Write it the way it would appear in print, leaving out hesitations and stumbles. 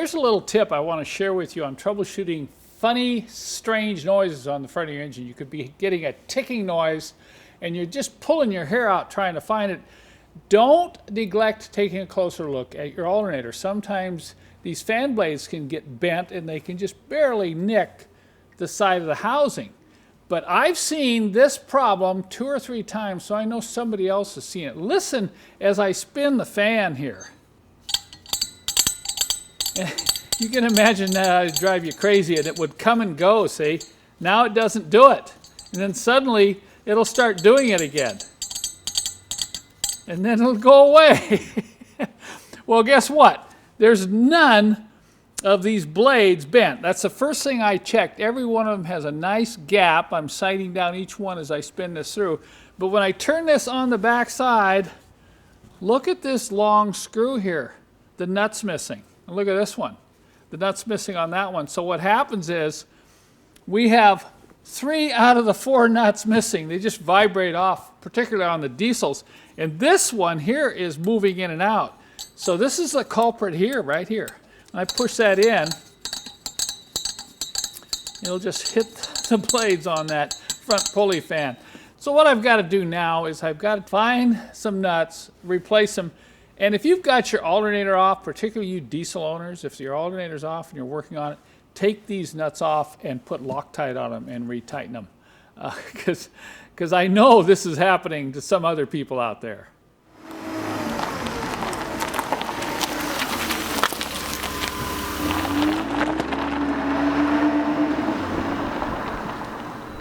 Here's a little tip I want to share with you on troubleshooting funny, strange noises on the front of your engine. You could be getting a ticking noise and you're just pulling your hair out trying to find it. Don't neglect taking a closer look at your alternator. Sometimes these fan blades can get bent and they can just barely nick the side of the housing. But I've seen this problem 2 or 3 times, so I know somebody else has seen it. Listen as I spin the fan here. You can imagine that would drive you crazy, and it would come and go, see? Now it doesn't do it. And then suddenly it'll start doing it again. And then it'll go away. Well, guess what? There's none of these blades bent. That's the first thing I checked. Every one of them has a nice gap. I'm sighting down each one as I spin this through. But when I turn this on the back side, look at this long screw here. The nut's missing. And look at this one. The nut's missing on that one. So what happens is we have 3 out of the 4 nuts missing. They just vibrate off, particularly on the diesels. And this one here is moving in and out. So this is the culprit here, right here. When I push that in, it'll just hit the blades on that front pulley fan. So what I've got to do now is I've got to find some nuts, replace them. And if you've got your alternator off, particularly you diesel owners, if your alternator's off and you're working on it, take these nuts off and put Loctite on them and retighten them. Because I know this is happening to some other people out there.